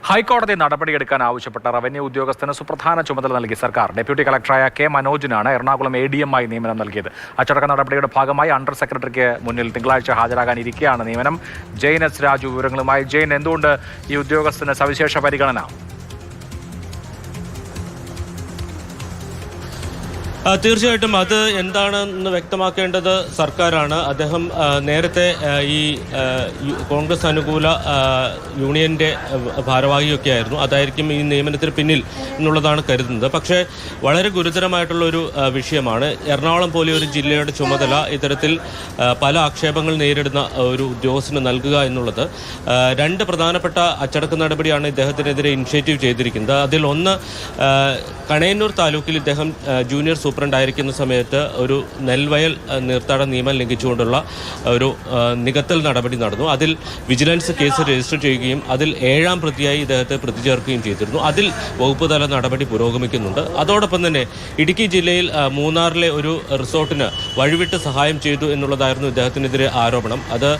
ഹൈക്കോടതി നടപടിയെടുക്കാൻ ആവശ്യപ്പെട്ട റവന്യൂ ഉദ്യോഗസ്ഥന് സുപ്രധാന ചുമതല നൽകി സർക്കാർ. ഡെപ്യൂട്ടി കളക്ടറായ കെ മനോജിനാണ് എറണാകുളം ADM ആയി നിയമനം നൽകിയത്. അച്ചടക്ക നടപടിയുടെ ഭാഗമായി അണ്ടർ സെക്രട്ടറിക്ക് മുന്നിൽ തിങ്കളാഴ്ച ഹാജരാകാനിരിക്കെയാണ് നിയമനം. ജെയിൻ എസ് രാജു വിവരങ്ങളുമായി. ജെയിൻ, എന്തുകൊണ്ട് ഈ ഉദ്യോഗസ്ഥന് സവിശേഷ പരിഗണന? തീർച്ചയായിട്ടും അത് എന്താണെന്ന് വ്യക്തമാക്കേണ്ടത് സർക്കാരാണ്. അദ്ദേഹം നേരത്തെ ഈ കോൺഗ്രസ് അനുകൂല യൂണിയൻ്റെ ഭാരവാഹിയൊക്കെ ആയിരുന്നു. അതായിരിക്കും ഈ നിയമനത്തിന് പിന്നിൽ എന്നുള്ളതാണ് കരുതുന്നത്. പക്ഷേ വളരെ ഗുരുതരമായിട്ടുള്ള ഒരു വിഷയമാണ്. എറണാകുളം പോലെ ഒരു ജില്ലയുടെ ചുമതല ഇത്തരത്തിൽ പല ആക്ഷേപങ്ങൾ നേരിടുന്ന ഒരു ഉദ്യോഗസ്ഥന് നൽകുക എന്നുള്ളത്. രണ്ട് പ്രധാനപ്പെട്ട അച്ചടക്ക നടപടിയാണ് ഇദ്ദേഹത്തിനെതിരെ ഇനിഷ്യേറ്റീവ് ചെയ്തിരിക്കുന്നത്. അതിൽ ഒന്ന്, കണയന്നൂർ താലൂക്കിൽ ഇദ്ദേഹം ജൂനിയർ സൂപ്രണ്ടായിരിക്കുന്ന സമയത്ത് ഒരു നെൽവയൽ നീർത്തട നിയമം ലംഘിച്ചുകൊണ്ടുള്ള ഒരു നികത്തൽ നടപടി നടന്നു. അതിൽ വിജിലൻസ് കേസ് രജിസ്റ്റർ ചെയ്യുകയും അതിൽ 7ാം പ്രതിയായി ഇദ്ദേഹത്തെ പ്രതി ചേർക്കുകയും ചെയ്തിരുന്നു. അതിൽ വകുപ്പ് തല നടപടി പുരോഗമിക്കുന്നുണ്ട്. അതോടൊപ്പം തന്നെ ഇടുക്കി ജില്ലയിൽ മൂന്നാറിലെ ഒരു റിസോർട്ടിന് വഴിവിട്ട് സഹായം ചെയ്തു എന്നുള്ളതായിരുന്നു ഇദ്ദേഹത്തിനെതിരെ ആരോപണം. അത്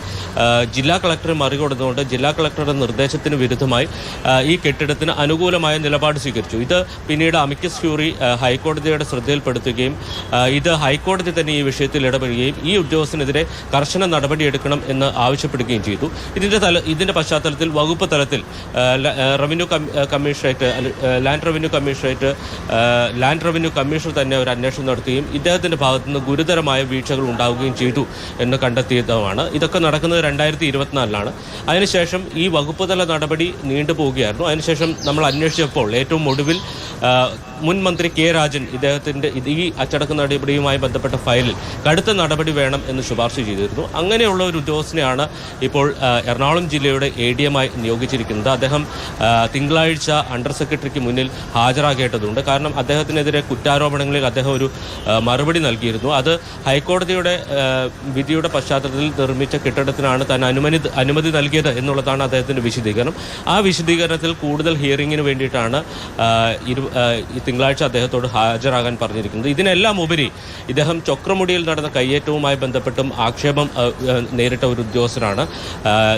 ജില്ലാ കളക്ടറെ മറികടന്നുകൊണ്ട് ജില്ലാ കളക്ടറുടെ നിർദ്ദേശത്തിന് വിരുദ്ധമായി ഈ കെട്ടിടത്തിന് അനുകൂലമായ നിലപാട് സ്വീകരിച്ചു. ഇത് പിന്നീട് അമിക്കസ് ക്യൂറി ഹൈക്കോടതിയുടെ ശ്രദ്ധയിൽപ്പെടുത്തുകയും ഇത് ഹൈക്കോടതി തന്നെ ഈ വിഷയത്തിൽ ഇടപെടുകയും ഈ ഉദ്യോഗസ്ഥനെതിരെ കർശന നടപടിയെടുക്കണം എന്ന് ആവശ്യപ്പെടുകയും ചെയ്തു. ഇതിന്റെ പശ്ചാത്തലത്തിൽ വകുപ്പ് തലത്തിൽ ലാൻഡ് റവന്യൂ കമ്മീഷണർ തന്നെ ഒരു അന്വേഷണം നടത്തുകയും ഇദ്ദേഹത്തിന്റെ ഭാഗത്തുനിന്ന് ഗുരുതരമായ വീഴ്ചകൾ ഉണ്ടാവുകയും ചെയ്തു എന്ന് കണ്ടെത്തിയതുമാണ്. ഇതൊക്കെ നടക്കുന്നത് 2024-ലാണ്. അതിനുശേഷം ഈ വകുപ്പ് തല നടപടി നീണ്ടുപോവുകയായിരുന്നു. അതിനുശേഷം നമ്മൾ അന്വേഷിച്ചപ്പോൾ ഏറ്റവും ഒടുവിൽ മുൻ മന്ത്രി കെ രാജൻ ഇദ്ദേഹത്തിൻ്റെ ഈ അച്ചടക്ക നടപടിയുമായി ബന്ധപ്പെട്ട ഫയലിൽ കടുത്ത നടപടി വേണം എന്ന് ശുപാർശ ചെയ്തിരുന്നു. അങ്ങനെയുള്ള ഒരു ഉദ്യോഗസ്ഥനെയാണ് ഇപ്പോൾ എറണാകുളം ജില്ലയുടെ ADM ആയി നിയോഗിച്ചിരിക്കുന്നത്. അദ്ദേഹം തിങ്കളാഴ്ച അണ്ടർ സെക്രട്ടറിക്ക് മുന്നിൽ ഹാജരാകേണ്ടതുണ്ട്. കാരണം അദ്ദേഹത്തിനെതിരെ കുറ്റാരോപണങ്ങളിൽ അദ്ദേഹം ഒരു മറുപടി നൽകിയിരുന്നു. അത് ഹൈക്കോടതിയുടെ വിധിയുടെ പശ്ചാത്തലത്തിൽ നിർമ്മിച്ച കെട്ടിടത്തിനാണ് താൻ അനുമതി നൽകിയത് എന്നുള്ളതാണ് അദ്ദേഹത്തിൻ്റെ വിശദീകരണം. ആ വിശദീകരണത്തിൽ കൂടുതൽ ഹിയറിങ്ങിന് വേണ്ടിയിട്ടാണ് തിങ്കളാഴ്ച അദ്ദേഹത്തോട് ഹാജരാകാൻ പറഞ്ഞിരിക്കുന്നത്. ഇതിനെല്ലാം ഉപരി ഇദ്ദേഹം ചൊക്രമുടിയിൽ നടന്ന കയ്യേറ്റവുമായി ബന്ധപ്പെട്ടും ആക്ഷേപം നേരിട്ട ഒരു ഉദ്യോഗസ്ഥനാണ്.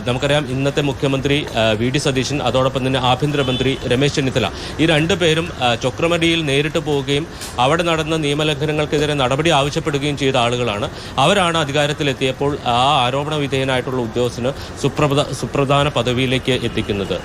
നമുക്കറിയാം, ഇന്നത്തെ മുഖ്യമന്ത്രി VD സതീശൻ, അതോടൊപ്പം തന്നെ ആഭ്യന്തരമന്ത്രി രമേശ് ചെന്നിത്തല, ഈ രണ്ടുപേരും ചൊക്രമുടിയിൽ നേരിട്ട് പോവുകയും അവിടെ നടന്ന നിയമലംഘനങ്ങൾക്കെതിരെ നടപടി ആവശ്യപ്പെടുകയും ചെയ്ത ആളുകളാണ്. അവരാണ് അധികാരത്തിലെത്തിയപ്പോൾ ആ ആരോപണ വിധേയനായിട്ടുള്ള ഉദ്യോഗസ്ഥന് സുപ്രധാന പദവിയിലേക്ക് എത്തിക്കുന്നത്.